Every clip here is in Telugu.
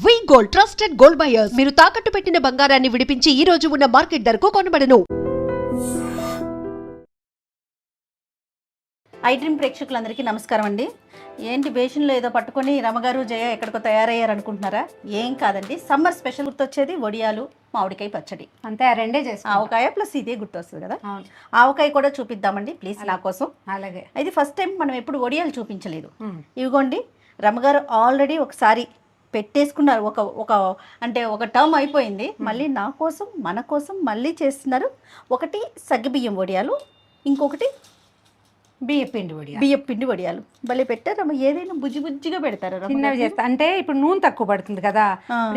వి గోల్డ్ ట్రస్టెడ్ గోల్డ్ బయర్స్ మీరు తాకట్టు పెట్టిన బంగారాన్ని విడిపించి ఈ రోజు ఉన్న మార్కెట్ ధరకు కొనబడను. ఐ డ్రీమ్ ప్రేక్షకులందరికీ నమస్కారం అండి. ఏంటి బేషన్లో ఏదో పట్టుకొని రమగారు జయ ఎక్కడికో తయారయ్యారు అనుకుంటున్నారా? ఏం కాదండి, సమ్మర్ స్పెషల్ గుర్తొచ్చేది వడియాలు, మామిడికాయ పచ్చడి, అంతే. ఆ రెండే చేసి ఆవకాయ ప్లస్ ఇదే గుర్తొస్తుంది కదా. ఆవకాయ కూడా చూపిద్దామండి ప్లీజ్ నా కోసం. అలాగే. ఇది ఫస్ట్ టైం మనం ఎప్పుడు వడియాలు చూపించలేదు. ఇవిగోండి, రమగారు ఆల్రెడీ ఒకసారి పెట్టేసుకున్నారు. ఒక టర్మ్ అయిపోయింది, మళ్ళీ నా కోసం మన కోసం మళ్ళీ చేస్తున్నారు. ఒకటి సగ్గుబియ్యం వడియాలు, ఇంకొకటి బియ్యం పిండి వడియాలు. భలే పెట్టారమ్మ. ఏదైనా బుజ్జిగా పెడతారు, చిన్నవి చేస్తా. అంటే ఇప్పుడు నూనె తక్కువ పడుతుంది కదా,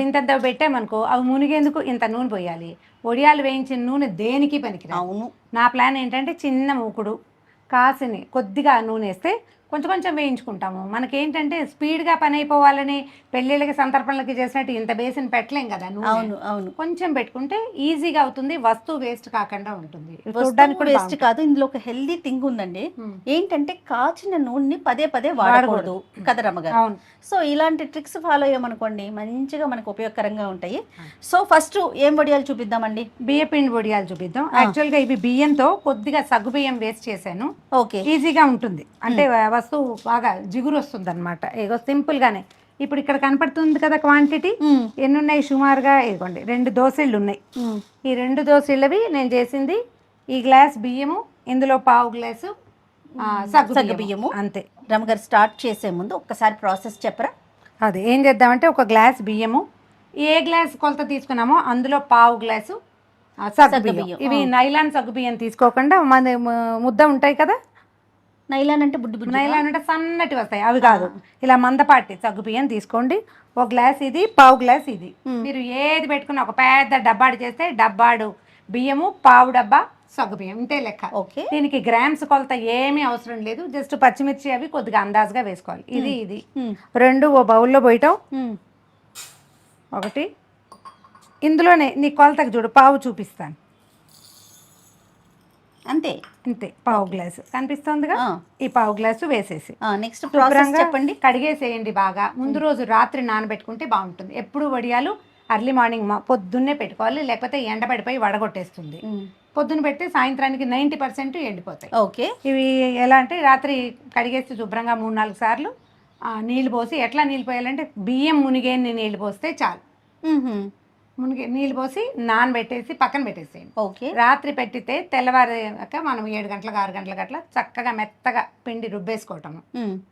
ఇంత పెట్టామనుకో అవి మునిగేందుకు ఇంత నూనె పోయాలి. వడియాలు వేయించిన నూనె దేనికి పనికిరాదు. అవును. నా ప్లాన్ ఏంటంటే చిన్న మూకుడు కాసిని కొద్దిగా నూనె వేస్తే కొంచెం వేయించుకుంటాము. మనకేంటంటే స్పీడ్గా పని అయిపోవాలని పెళ్ళిళ్ళకి సంతర్పణలకి చేసినట్టు ఇంత బేసిన్ పెట్టలేం కదా. అవును అవును. కొంచెం పెట్టుకుంటే ఈజీగా అవుతుంది, వస్తువు వేస్ట్ కాకుండా ఉంటుంది. వేస్ట్ కాదు. ఇందులో ఒక హెల్దీ థింగ్ ఉందండి. ఏంటంటే కాచిన నూనెని పదే వాడకూడదు కదా రమ్మగారు. అవును. సో ఇలాంటి ట్రిక్స్ ఫాలో అయ్యామనుకోండి మంచిగా మనకు ఉపయోగకరంగా ఉంటాయి. సో ఫస్ట్ ఏం వడియాలు చూపిద్దామండి? బియ్యపిండి వడియాలు చూపిద్దాం. యాక్చువల్గా ఇవి బియ్యంతో కొద్దిగా సగ్గు బియ్యం వేస్ట్ చేశాను. ఓకే, ఈజీగా ఉంటుంది. అంటే వస్తువు బాగా జిగురు వస్తుంది అనమాట. ఇగో సింపుల్ గానే ఇప్పుడు ఇక్కడ కనపడుతుంది కదా క్వాంటిటీ ఎన్ని ఉన్నాయి సుమారుగా. ఇదిగోండి 2 దోసెళ్ళు ఉన్నాయి. ఈ 2 దోసెళ్ళవి నేను చేసింది ఈ గ్లాస్ బియ్యము, ఇందులో పావు గ్లాసు సగ్గు బియ్యము, అంతే. రమగారు స్టార్ట్ చేసే ముందు ఒక్కసారి ప్రాసెస్ చెప్పరా? అదే ఏం చేద్దామంటే ఒక గ్లాస్ బియ్యము, ఏ గ్లాస్ కొలత తీసుకున్నామో అందులో పావు గ్లాసు సగ్గు బియ్యం. ఇవి నైలాన్ సగ్గు బియ్యం తీసుకోకుండా మన ముద్ద ఉంటాయి కదా, నైలాన్ అంటే నైలాన్ అంటే సన్నటి వస్తాయి అవి కాదు, ఇలా మందపాటి సగ్గు బియ్యం తీసుకోండి. ఒక గ్లాస్ ఇది, పావు గ్లాస్ ఇది. మీరు ఏది పెట్టుకున్నా ఒక పెద్ద డబ్బాడు చేస్తే డబ్బాడు బియ్యము, పావు డబ్బా సగ్గు బియ్యం, ఇంతే లెక్క. ఓకే. దీనికి గ్రామ్స్ కొలత ఏమీ అవసరం లేదు. జస్ట్ పచ్చిమిర్చి అవి కొద్దిగా అందాజుగా వేసుకోవాలి. ఇది 2 ఓ బౌల్లో పోయటం. ఒకటి ఇందులోనే నీ కొలతకు చూడు, పావు చూపిస్తాను, అంతే. పావు గ్లాసు కనిపిస్తుందిగా. ఈ పావు గ్లాసు వేసేసి నెక్స్ట్ ప్రాసెస్ చెప్పండి. కడిగేసేయండి బాగా. ముందు రోజు రాత్రి నానబెట్టుకుంటే బాగుంటుంది. ఎప్పుడు వడియాలు అర్లీ మార్నింగ్ పొద్దున్నే పెట్టుకోవాలి, లేకపోతే ఎండబడిపోయి వడగొట్టేస్తుంది. పొద్దున్న పెడితే సాయంత్రానికి 90% ఎండిపోతాయి. ఓకే. ఇవి ఎలా అంటే రాత్రి కడిగేసి శుభ్రంగా 3-4 సార్లు నీళ్ళు పోసి, ఎట్లా నీళ్ళు పోయాలంటే బియ్యం మునిగేని నీళ్ళు పోస్తే చాలు. నీళ్ళు పోసి నానబెట్టేసి పక్కన పెట్టేసేయండి. ఓకే. రాత్రి పెట్టితే తెల్లవారాక మనం 7 గంటలకు 6 గంటలకు అట్లా చక్కగా మెత్తగా పిండి రుబ్బేసుకోవటము.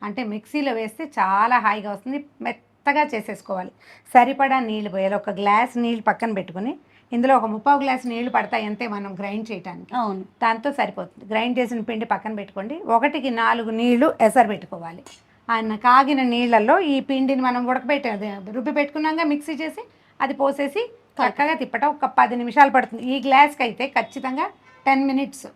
అంటే మిక్సీలో వేస్తే చాలా హాయిగా వస్తుంది. మెత్తగా చేసేసుకోవాలి. సరిపడా నీళ్ళు పోయాలి. ఒక గ్లాస్ నీళ్ళు పక్కన పెట్టుకుని ఇందులో ఒక 3/4 గ్లాస్ నీళ్లు పడతాయి అంతే మనం గ్రైండ్ చేయడానికి. అవును, దాంతో సరిపోతుంది. గ్రైండ్ చేసిన పిండి పక్కన పెట్టుకోండి. 1కి 4 నీళ్లు ఎసరు పెట్టుకోవాలి. ఆయన కాగిన నీళ్ళల్లో ఈ పిండిని మనం రుబ్బి పెట్టుకున్నాక మిక్సీ చేసి అది పోసేసి చక్కగా తిప్పటం. ఒక 10 నిమిషాలు పడుతుంది. ఈ గ్లాస్కి అయితే ఖచ్చితంగా 10 మినిట్స్.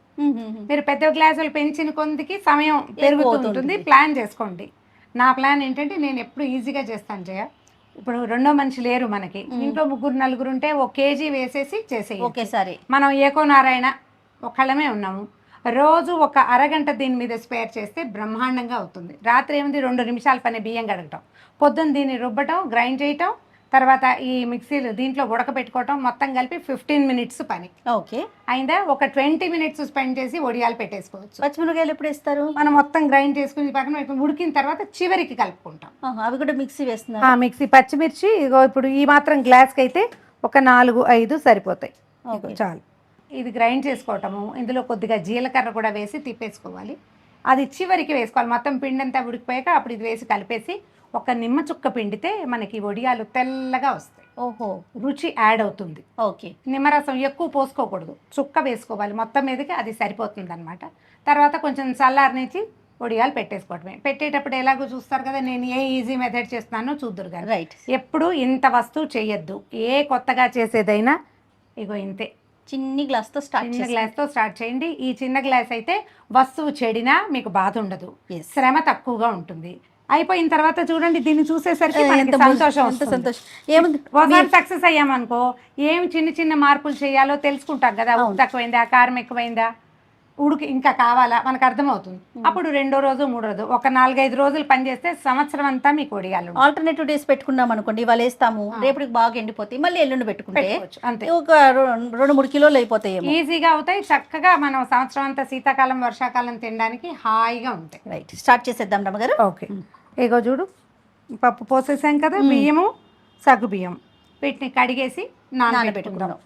మీరు పెద్ద గ్లాసులు పెంచిన కొందికి సమయం పెరుగుతుంటుంది. ప్లాన్ చేసుకోండి. నా ప్లాన్ ఏంటంటే నేను ఎప్పుడు ఈజీగా చేస్తాను జయ. ఇప్పుడు రెండో మనిషి లేరు మనకి, ఇంట్లో 3-4 ఉంటే 1 కేజీ వేసేసి చేసేయి ఒకేసారి. మనం ఏకోనారాయణ ఒక్కళ్ళమే ఉన్నాము. రోజు ఒక అరగంట దీని మీద స్పేర్ చేస్తే బ్రహ్మాండంగా అవుతుంది. రాత్రి 2 నిమిషాల పని బియ్యం కడగటం, పొద్దున్న దీన్ని రుబ్బటం, గ్రైండ్ చేయటం, తర్వాత ఈ మిక్సీలు దీంట్లో ఉడకబెట్టుకోవటం, మొత్తం కలిపి 15 మినిట్స్ పని. ఓకే. అయిందా? ఒక 20 మినిట్స్ స్పెండ్ చేసి వడియాలు పెట్టేసుకోవచ్చు. పచ్చిమిరకాయలు ఎప్పుడు వేస్తారు? మనం మొత్తం గ్రైండ్ చేసుకుని పక్కన ఉడికిన తర్వాత చివరికి కలుపుకుంటాం. అవి కూడా మిక్సీ వేస్తున్నారు? మిక్సీ. పచ్చిమిర్చి ఇగో ఇప్పుడు ఈ మాత్రం గ్లాస్కి అయితే ఒక 4-5 సరిపోతాయి, చాలు. ఇది గ్రైండ్ చేసుకోవటము. ఇందులో కొద్దిగా జీలకర్ర కూడా వేసి తిప్పేసుకోవాలి. అది చివరికి వేసుకోవాలి. మొత్తం పిండి అంతా ఉడికిపోయాక అప్పుడు ఇది వేసి కలిపేసి ఒక నిమ్మ చుక్క పిండితే మనకి వడియాలు తెల్లగా వస్తాయి. ఓహో, రుచి యాడ్ అవుతుంది. ఓకే. నిమ్మరసం ఎక్కువ పోసుకోకూడదు, చుక్క వేసుకోవాలి. మొత్తం మీదకి అది సరిపోతుంది అనమాట. తర్వాత కొంచెం చల్లారనిచ్చి వడియాలు పెట్టేసుకోవటమే. పెట్టేటప్పుడు ఎలాగో చూస్తారు కదా, నేను ఏ ఈజీ మెథడ్ చేస్తున్నానో చూద్దరు కదా. రైట్. ఎప్పుడు ఇంత వస్తువు చేయొద్దు. ఏ కొత్తగా చేసేదైనా ఇగో ఇంతే, చిన్న గ్లాస్తో స్టార్ట్ చేయండి. ఈ చిన్న గ్లాస్ అయితే వస్తువు చెడినా మీకు బాధ ఉండదు, శ్రమ తక్కువగా ఉంటుంది. అయిపోయిన తర్వాత చూడండి, దీన్ని చూసేసరికి సంతోషం. ఒకసారి సక్సెస్ అయ్యామనుకో, ఏం చిన్న మార్పులు చేయాలో తెలుసుకుంటాం కదా. ఉప్పు తక్కువైందా, కారం ఎక్కువైందా, ఉడికి ఇంకా కావాలా మనకు అర్థమవుతుంది. అప్పుడు రెండో రోజు మూడో రోజు ఒక 4-5 రోజులు పని చేస్తే సంవత్సరం అంతా మీకు వడియాలు ఆల్టర్నేటివ్ డేస్ పెట్టుకున్నాం అనుకోండి, ఇవాళ వేస్తాము, రేపటికి బాగా ఎండిపోతాయి, మళ్ళీ ఎల్లుండి పెట్టుకుంటే పెట్టుకోవచ్చు. అంతే, ఒక 2-3 కిలోలు అయిపోతాయి. ఈజీగా అవుతాయి. చక్కగా మనం సంవత్సరం అంతా శీతాకాలం వర్షాకాలం తినడానికి హాయిగా ఉంటాయి. రైట్, స్టార్ట్ చేసేద్దాం రమ్మగారు. ఓకే, ఇగో చూడు పప్పు పోసేసాం కదా, బియ్యము సగ్గు బియ్యం వీటిని కడిగేసి నానబెట్టుకుందాం.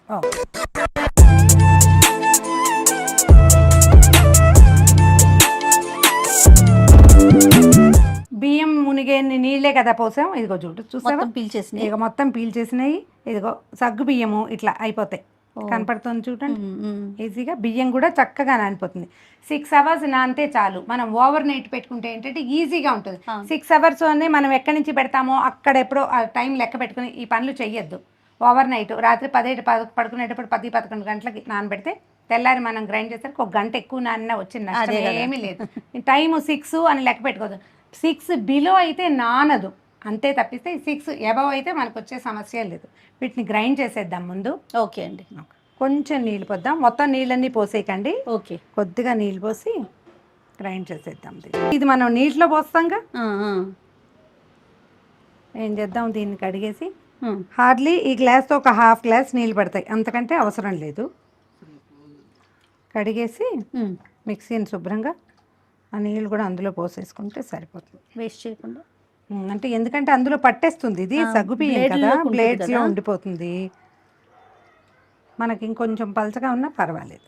బియ్యం మునిగే నీళ్ళే కదా పోసాం. ఇదిగో చూడు, చూసావా పీల్చేసినాయి, ఇక మొత్తం పీల్చేసినాయి. ఇదిగో సగ్గు బియ్యము ఇట్లా అయిపోతాయి, కనపడుతుంది చూడండి. ఈజీగా బియ్యం కూడా చక్కగా నానిపోతుంది. 6 అవర్స్ నానితే చాలు. మనం ఓవర్ నైట్ పెట్టుకుంటే ఏంటంటే ఈజీగా ఉంటుంది. 6 అవర్స్ అనే మనం ఎక్కడి నుంచి పెడతామో అక్కడ ఎప్పుడో టైం లెక్క పెట్టుకుని ఈ పనులు చెయ్యొద్దు. ఓవర్ నైట్ రాత్రి 10 పడుకునేటప్పుడు 10-11 గంటలకి నానబెడితే తెల్లారి మనం గ్రైండ్ చేసరికి 1 గంట ఎక్కువ నానినా వచ్చింది ఏమీ లేదు. టైము 6 అని లెక్క పెట్టుకోదు. 6 బిలో అయితే నానదు, అంతే తప్పిస్తే 6 ఎబవ్ అయితే మనకు వచ్చే సమస్య లేదు. వీటిని గ్రైండ్ చేసేద్దాం ముందు. ఓకే అండి, కొంచెం నీళ్ళు పోద్దాం, మొత్తం నీళ్ళన్నీ పోసేయకండి. ఓకే, కొద్దిగా నీళ్ళు పోసి గ్రైండ్ చేసేద్దాం. ఇది మనం నీటిలో పోస్తాంగా, ఏం చేద్దాం దీన్ని కడిగేసి హార్డ్లీ ఈ గ్లాస్తో ఒక హాఫ్ గ్లాస్ నీళ్ళు పడతాయి, అంతకంటే అవసరం లేదు. కడిగేసి మిక్సీని శుభ్రంగా ఆ నీళ్ళు కూడా అందులో పోసేసుకుంటే సరిపోతుంది, వేస్ట్ చేయకుండా. అంటే ఎందుకంటే అందులో పట్టేస్తుంది, ఇది సగ్గుబియ్యం కదా, బ్లేడ్స్లో ఉండిపోతుంది. మనకి ఇంకొంచెం పలచగా ఉన్నా పర్వాలేదు.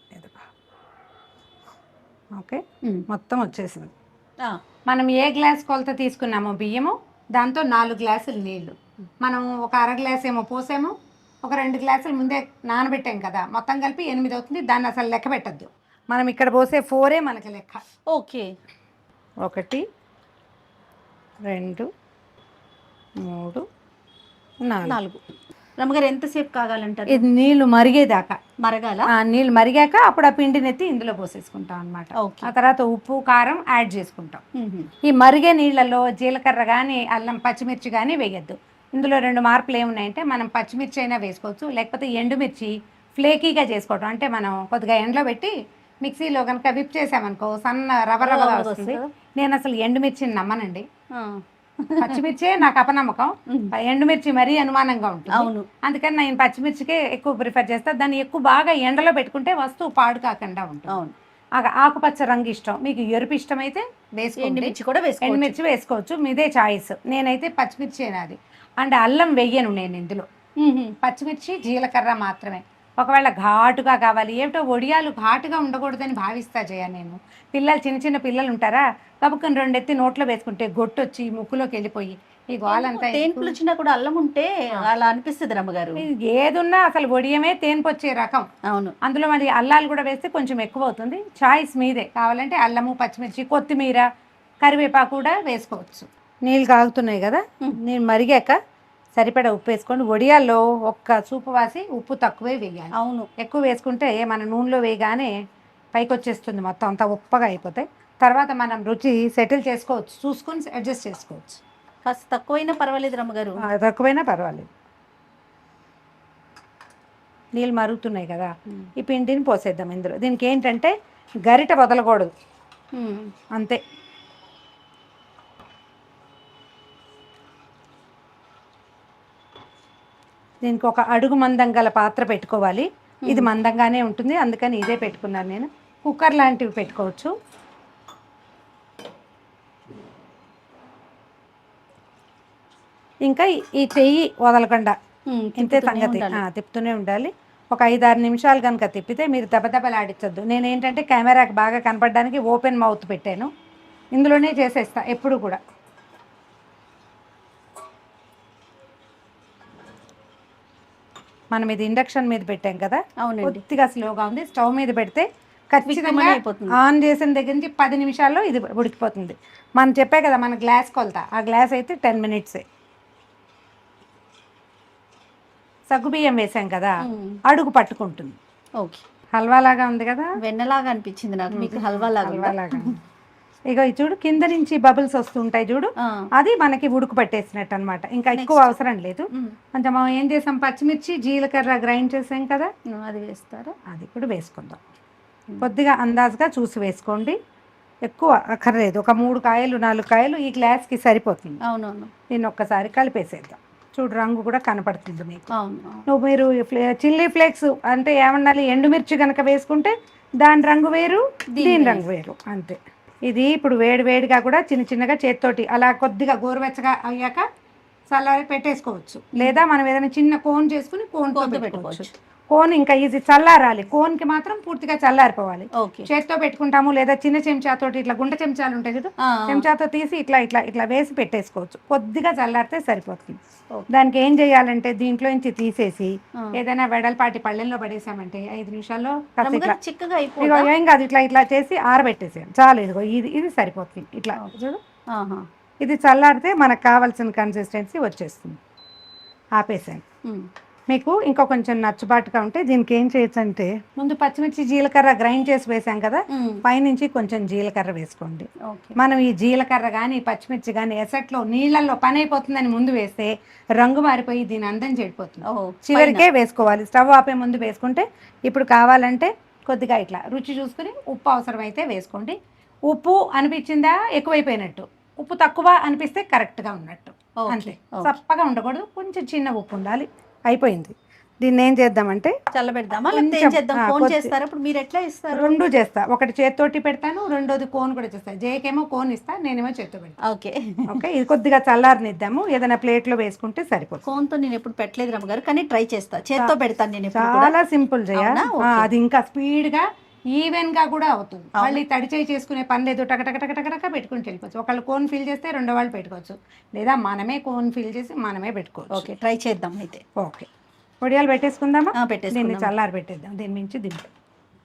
ఓకే, మొత్తం వచ్చేసింది. మనం ఏ గ్లాస్ కొలత తీసుకున్నామో బియ్యము దాంతో 4 గ్లాసులు నీళ్ళు. మనం ఒక 1/2 గ్లాస్ ఏమో పోసాము, ఒక 2 గ్లాసులు ముందే నానబెట్టాం కదా, మొత్తం కలిపి 8 అవుతుంది. దాన్ని అసలు లెక్క పెట్టద్దు, మనం ఇక్కడ పోసే 4 మనకి లెక్క. ఓకే, 1 2 3 4. రమ్మగారు ఎంతసేపు కాగాలంటారు? ఇది నీళ్లు మరిగేదాకా మరగాల. నీళ్ళు మరిగాక అప్పుడు ఆ పిండిని ఎత్తి ఇందులో పోసేసుకుంటాం అనమాట. ఆ తర్వాత ఉప్పు కారం యాడ్ చేసుకుంటాం. ఈ మరిగే నీళ్ళలో జీలకర్ర కానీ అల్లం పచ్చిమిర్చి కానీ వేయద్దు. ఇందులో 2 మార్పులు ఏమున్నాయంటే, మనం పచ్చిమిర్చి అయినా వేసుకోవచ్చు, లేకపోతే ఎండుమిర్చి ఫ్లేకీగా చేసుకోవటం. అంటే మనం కొద్దిగా ఎండలో పెట్టి మిక్సీలో కనుక విప్ చేసామనుకో సన్న రవ్వగా వస్తుంది. నేను అసలు ఎండుమిర్చిని నమ్మనండి, పచ్చిమిర్చే నాకు అపనమ్మకం. ఎండుమిర్చి మరీ అనుమానంగా ఉంటుంది. అవును, అందుకని నేను పచ్చిమిర్చికే ఎక్కువ ప్రిఫర్ చేస్తాను. దాన్ని ఎక్కువ బాగా ఎండలో పెట్టుకుంటే వస్తువు పాడు కాకుండా ఉంటుంది. అవును, ఆకుపచ్చ రంగు ఇష్టం, మీకు ఎరుపు ఇష్టం అయితే వేసుకోండి. ఎండుమిర్చి వేసుకోవచ్చు, మీదే చాయిస్. నేనైతే పచ్చిమిర్చి నాది. అండ్ అల్లం వెయ్యను నేను ఇందులో, పచ్చిమిర్చి జీలకర్ర మాత్రమే. ఒకవేళ ఘాటుగా కావాలి, ఏమిటో వడియాలు ఘాటుగా ఉండకూడదని భావిస్తా జయ నేను. పిల్లలు చిన్న పిల్లలు ఉంటారా, కబుక్కని 2 ఎత్తి నోట్లో వేసుకుంటే గొట్టొచ్చి ముక్కులోకి వెళ్ళిపోయి ఈ గోలంతా. తేన్పులు వచ్చినా కూడా అల్లం ఉంటే అలా అనిపిస్తుంది రమ్మగారు. ఏదున్నా అసలు వడియమే తేన్పు వచ్చే రకం. అవును, అందులో మరి అల్లాలు కూడా వేస్తే కొంచెం ఎక్కువ అవుతుంది. చాయిస్ మీదే, కావాలంటే అల్లము పచ్చిమిర్చి కొత్తిమీర కరివేపాకు కూడా వేసుకోవచ్చు. నీళ్ళు కాగుతున్నాయి కదా, నేను మరిగాక సరిపడా ఉప్పు వేసుకోండి. వడియాల్లో ఒక్క చూపు వాసి ఉప్పు తక్కువే వేయాలి. అవును, ఎక్కువ వేసుకుంటే మన నూనెలో వేయగానే పైకి వచ్చేస్తుంది, మొత్తం అంతా ఉప్పగా అయిపోతాయి. తర్వాత మనం రుచి సెటిల్ చేసుకోవచ్చు, చూసుకొని అడ్జస్ట్ చేసుకోవచ్చు. కాస్త తక్కువైనా పర్వాలేదు రమ్మగారు. తక్కువైనా పర్వాలేదు. నీళ్ళు మరుగుతున్నాయి కదా, ఈ పిండిని పోసేద్దాం ఇందులో. దీనికి ఏంటంటే గరిట వదలకూడదు, అంతే. దీనికి ఒక అడుగు మందం గల పాత్ర పెట్టుకోవాలి. ఇది మందంగానే ఉంటుంది, అందుకని ఇదే పెట్టుకున్నాను నేను. కుక్కర్ లాంటివి పెట్టుకోవచ్చు. ఇంకా ఈ చెయ్యి వదలకుండా ఇంతే సంగతి, తిప్పుతూనే ఉండాలి. ఒక 5-6 నిమిషాలు కనుక తిప్పితే మీరు దెబ్బలాడించద్దు. నేనేంటంటే కెమెరాకి బాగా కనపడడానికి ఓపెన్ మౌత్ పెట్టాను, ఇందులోనే చేసేస్తా ఎప్పుడు కూడా. మనం ఇది ఇండక్షన్ మీద పెట్టాం కదా, కొద్దిగా స్లోగా ఉంది. స్టవ్ మీద పెడితే ఖచ్చితంగా ఆన్ చేసిన దగ్గర నుంచి 10 నిమిషాల్లో ఇది ఉడికిపోతుంది. మనం చెప్పే కదా మన గ్లాస్ కొలత, ఆ గ్లాస్ అయితే 10 మినిట్సే. సగ్గుబియ్యం వేసాం కదా, అడుగు పట్టుకుంటుంది. ఓకే, హల్వా లాగా ఉంది కదా, వెన్నలాగా అనిపించింది నాకు. మీకు హల్వా లాగా. ఇక చూడు, కింద నుంచి బబుల్స్ వస్తుంటాయి చూడు, అది మనకి ఉడుకు పట్టేసినట్టు అనమాట. ఇంకా ఎక్కువ అవసరం లేదు. కొంచెం మనం ఏం చేసాం, పచ్చిమిర్చి జీలకర్ర గ్రైండ్ చేసాం కదా, అది వేస్తారా? అది కూడా వేసుకుందాం. కొద్దిగా అందాజుగా చూసి వేసుకోండి, ఎక్కువ అక్కర్లేదు. ఒక 3 కాయలు 4 కాయలు ఈ గ్లాస్కి సరిపోతుంది. అవునవును. దీన్ని ఒక్కసారి కలిపేసేద్దాం. చూడు రంగు కూడా కనపడుతుంది మీకు. అవును. మీరు చిల్లీ ఫ్లేక్స్ అంటే ఏమన్నా ఎండుమిర్చి కనుక వేసుకుంటే దాని రంగు వేరు, దీని రంగు వేరు, అంతే. ఇది ఇప్పుడు వేడిగా కూడా చిన్న చిన్నగా చేత్తోటి అలా కొద్దిగా గోరువెచ్చగా అయ్యాక చల్లారి పెట్టేసుకోవచ్చు. లేదా మనం ఏదైనా చిన్న కోన్ చేసుకుని కోన్తో పెట్టుకోవచ్చు. కోన్ ఇంకా ఈజీ, చల్లారాలి. కోన్కి మాత్రం పూర్తిగా చల్లారిపోవాలి. చేత్తో పెట్టుకుంటాము, లేదా చిన్న చెంచాతో ఇట్లా గుంట చెంచాలు ఉంటాయి కదా, చెంచాతో తీసి ఇట్లా ఇట్లా ఇట్లా వేసి పెట్టేసుకోవచ్చు. కొద్దిగా చల్లారితే సరిపోతుంది. దానికి ఏం చేయాలంటే దీంట్లో నుంచి తీసేసి ఏదైనా వెడల్పాటి పళ్ళెంలో పడేసామంటే 5 నిమిషాల్లో చిక్కగా ఏం కాదు, ఇట్లా ఇట్లా చేసి ఆరబెట్టేసాను చాలు. ఇదిగో ఇది సరిపోతుంది. ఇట్లా చూడు, ఇది చల్లారితే మనకు కావాల్సిన కన్సిస్టెన్సీ వచ్చేస్తుంది. ఆపేసాను. మీకు ఇంకా కొంచెం నచ్చుబాటుగా ఉంటే దీనికి ఏం చేయొచ్చు అంటే, ముందు పచ్చిమిర్చి జీలకర్ర గ్రైండ్ చేసి వేసాం కదా, పైనుంచి కొంచెం జీలకర్ర వేసుకోండి. మనం ఈ జీలకర్ర కానీ పచ్చిమిర్చి కానీ ఎసట్లో నీళ్ళల్లో పని అయిపోతుందని ముందు వేస్తే రంగు మారిపోయి దీని అందం చెడిపోతుంది. చివరికే వేసుకోవాలి. స్టవ్ ఆపే ముందు వేసుకుంటే, ఇప్పుడు కావాలంటే కొద్దిగా ఇట్లా రుచి చూసుకుని ఉప్పు అవసరమైతే వేసుకోండి. ఉప్పు అనిపించిందా ఎక్కువైపోయినట్టు, ఉప్పు తక్కువ అనిపిస్తే కరెక్ట్గా ఉన్నట్టు, అంతే. చప్పగా ఉండకూడదు, కొంచెం చిన్న ఉప్పు ఉండాలి. అయిపోయింది. దీన్ని ఏం చేద్దామంటే చల్లబెడదామా, ఇప్పుడు మీరు ఎట్లా ఇస్తారు? 2 చేస్తా. ఒకటి చేత్తోటి పెడతాను, రెండోది కోన్ కూడా చేస్తాను. జేకేమో కోన్ ఇస్తా, నేనేమో చేత్తో పెడతాను. ఓకే. ఇది కొద్దిగా చల్లారనిద్దాము. ఏదైనా ప్లేట్లో వేసుకుంటే సరిపోతుంది. కోన్తో నేను ఎప్పుడు పెట్టలేదు రమ్మగారు, కానీ ట్రై చేస్తా. చేత్తో పెడతాను నేను. చాలా సింపుల్ చేయాలి. అది ఇంకా స్పీడ్గా ఈవెన్గా కూడా అవుతుంది. మళ్ళీ తడిచేయి చేసుకునే పని లేదు. టకటక పెట్టుకుని వెళ్ళిపోవచ్చు. ఒకళ్ళు కోన్ ఫిల్ చేస్తే రెండో వాళ్ళు పెట్టుకోవచ్చు, లేదా మనమే కోన్ ఫిల్ చేసి మనమే పెట్టుకోవచ్చు. ఓకే, ట్రై చేద్దాం అయితే. ఓకే, వడియాలు పెట్టేసుకుందామా? దీన్ని చల్లారి పెట్టేద్దాం. దీని మించి దీంట్లో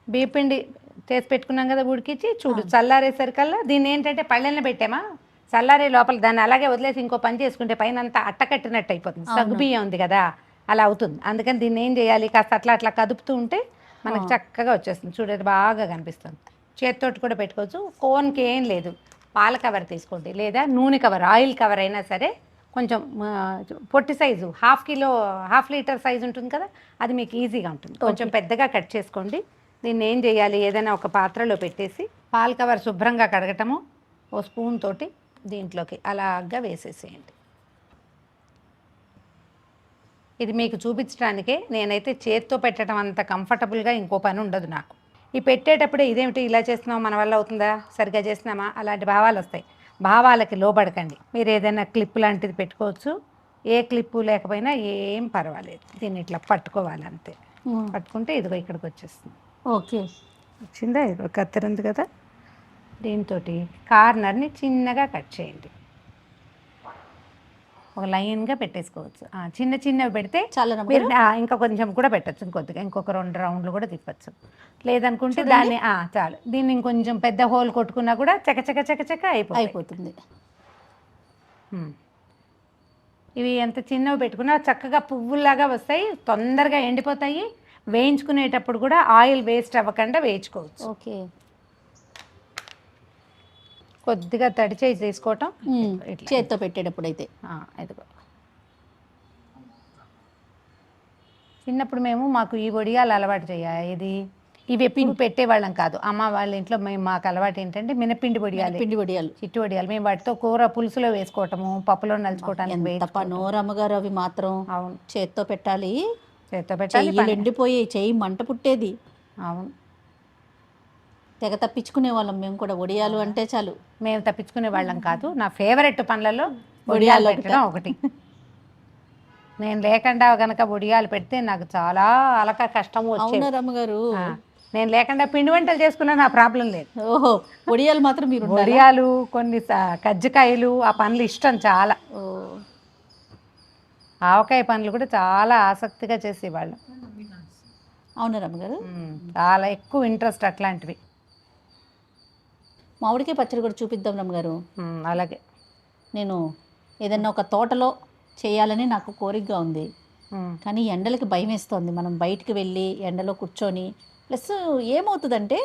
బియ్యపిండి చేసి పెట్టుకున్నాం కదా ఉడికించి, చూడు చల్లారేసరికల్లా దీన్ని ఏంటంటే పళ్ళెల్లో పెట్టామా, చల్లారే లోపల దాన్ని అలాగే వదిలేసి ఇంకో పని చేసుకుంటే పైన అంతా అట్టకట్టినట్టు అయిపోతుంది. సగ్గు బియ్యం ఉంది కదా, అలా అవుతుంది. అందుకని దీన్ని ఏం చేయాలి, కాస్త అట్లా కదుపుతూ ఉంటే మనకు చక్కగా వచ్చేస్తుంది. చూడండి, బాగా కనిపిస్తుంది. చేతితోటి కూడా పెట్టుకోవచ్చు. కోన్కి ఏం లేదు, పాల కవర్ తీసుకోండి, లేదా నూనె కవర్, ఆయిల్ కవర్ అయినా సరే. కొంచెం పొట్టి సైజు, హాఫ్ లీటర్ సైజు ఉంటుంది కదా, అది మీకు ఈజీగా ఉంటుంది. కొంచెం పెద్దగా కట్ చేసుకోండి. దీన్ని ఏం చేయాలి, ఏదైనా ఒక పాత్రలో పెట్టేసి పాల కవర్ శుభ్రంగా కడగటము, ఓ స్పూన్ తోటి దీంట్లోకి అలాగా వేసేసేయండి. ఇది మీకు చూపించడానికే. నేనైతే చేత్తో పెట్టడం అంత కంఫర్టబుల్గా ఇంకో పని ఉండదు నాకు. ఈ పెట్టేటప్పుడే ఇదేమిటి ఇలా చేస్తున్నాం, మన వల్ల అవుతుందా, సరిగ్గా చేస్తున్నామా, అలాంటి భావాలు వస్తాయి. భావాలకి లోబడకండి. మీరు ఏదైనా క్లిప్ లాంటిది పెట్టుకోవచ్చు. ఏ క్లిప్పు లేకపోయినా ఏం పర్వాలేదు. దీన్ని ఇట్లా పట్టుకోవాలి అంతే. పట్టుకుంటే ఇదిగో ఇక్కడికి వచ్చేస్తుంది. ఓకే, వచ్చిందా? ఇదిగో కత్తెర ఉంది కదా, దీంతో కార్నర్ని చిన్నగా కట్ చేయండి. ఒక లైన్గా పెట్టేసుకోవచ్చు. చిన్నవి పెడితే ఇంకా కొంచెం కూడా పెట్టచ్చు. ఇంకొక 2 రౌండ్లు కూడా తిప్పచ్చు. లేదనుకుంటే దాన్ని చాలు. దీన్ని ఇంకొంచెం పెద్ద హోల్ కొట్టుకున్నా కూడా చక అయిపోతుంది. ఇవి ఎంత చిన్నవి పెట్టుకున్నా చక్కగా పువ్వులాగా వస్తాయి, తొందరగా ఎండిపోతాయి. వేయించుకునేటప్పుడు కూడా ఆయిల్ వేస్ట్ అవ్వకుండా వేయించుకోవచ్చు. ఓకే, కొద్దిగా తడిచేయి తీసుకోవటం, చేత్తో పెట్టేటప్పుడు అయితే. ఇదిగో చిన్నప్పుడు మాకు ఈ వడియాలు అలవాటు చేయాలి. ఇవి ఎప్పుడు పెట్టేవాళ్ళం కాదు. అమ్మ వాళ్ళ ఇంట్లో మాకు అలవాటు ఏంటంటే మినపిండి వడియాలు, చిట్టి వడియాలు. మేము వాటితో కూర పులుసులో వేసుకోవటము, పప్పులో నలుచుకోవటానికి. నోరమ్మగారు అవి మాత్రం అవును చేత్తో పెట్టాలి. ఎండిపోయి చెయ్యి మంట పుట్టేది. అవును, తెగ తప్పించుకునే వాళ్ళం మేము కూడా. వడియాలు అంటే చాలు. మేము తప్పించుకునే వాళ్ళం కాదు. నా ఫేవరెట్ పనులలో వడియాలు పెట్టడం ఒకటి. నేను లేకుండా కనుక వడియాలు పెడితే నాకు చాలా కష్టం వచ్చేది. రమ్మగారు, నేను లేకుండా పిండి వంటలు చేసుకున్నా నా ప్రాబ్లం లేదు. ఓహో, వడియాలు మాత్రం మీరు వడియాలు, కొన్ని కజ్జికాయలు, ఆ పనులు ఇష్టం చాలా. ఆవకాయ పనులు కూడా చాలా ఆసక్తిగా చేసేవాళ్ళం. అవునా రమ్మగారు? చాలా ఎక్కువ ఇంట్రెస్ట్ అట్లాంటివి. మామిడికాయ పచ్చడి కూడా చూపిద్దాం రమ్మగారు. అలాగే నేను ఏదన్నా ఒక తోటలో చేయాలని నాకు కోరికగా ఉంది, కానీ ఎండలకి భయం వేస్తుంది. మనం బయటికి వెళ్ళి ఎండలో కూర్చొని, ప్లస్ ఏమవుతుందంటే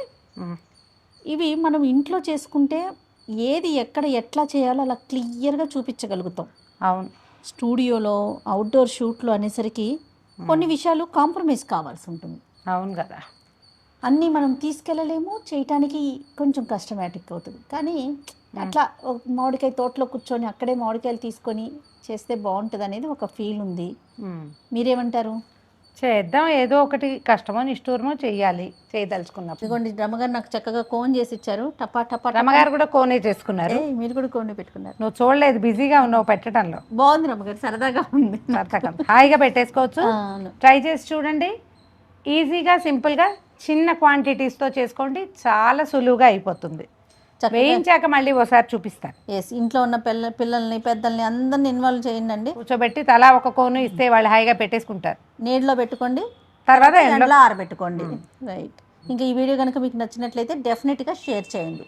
ఇవి మనం ఇంట్లో చేసుకుంటే ఏది ఎక్కడ ఎట్లా చేయాలో అలా క్లియర్గా చూపించగలుగుతాం. అవును, స్టూడియోలో అవుట్డోర్ షూట్లో అనేసరికి కొన్ని విషయాలు కాంప్రమైజ్ కావాల్సి ఉంటుంది. అవును కదా. అన్నీ మనం తీసుకెళ్ళలేము, చేయటానికి కొంచెం కస్టమేటిక్ అవుతుంది. కానీ అట్లా ఒక మామిడికాయ తోటలో కూర్చొని అక్కడే మామిడికాయలు తీసుకొని చేస్తే బాగుంటుంది అనేది ఒక ఫీల్ ఉంది. మీరేమంటారు? చేద్దాం, ఏదో ఒకటి కష్టమో నిష్ఠూరమో చెయ్యాలి చేయదలుచుకున్నప్పుడు. ఇదిగోండి రమ్మగారు నాకు చక్కగా కోన్ చేసి ఇచ్చారు. టపా టపా టపా. రమ్మగారు కూడా కోనే చేసుకున్నారు. మీరు కూడా కోన్ పెట్టుకున్నారు. నువ్వు చూడలేదు, బిజీగా ఉన్నావు పెట్టడంలో. బాగుంది రమ్మగారు, సరదాగా ఉంది. సరదాగా హాయిగా పెట్టేసుకోవచ్చు. అవును. ట్రై చేసి చూడండి. ఈజీగా సింపుల్గా చిన్న క్వాంటిటీస్తో చేసుకోండి, చాలా సులువుగా అయిపోతుంది. వేయించాక మళ్ళీ ఒకసారి చూపిస్తాను. ఎస్, ఇంట్లో ఉన్న పిల్లల్ని పెద్దల్ని అందరిని ఇన్వాల్వ్ చేయండి. కూర్చోబెట్టి తలా ఒక కోను ఇస్తే వాళ్ళు హాయిగా పెట్టేసుకుంటారు. నీళ్ళలో పెట్టుకోండి, తర్వాత ఎండలో ఆరబెట్టుకోండి. రైట్. ఇంకా ఈ వీడియో కనుక మీకు నచ్చినట్లయితే డెఫినెట్గా షేర్ చేయండి.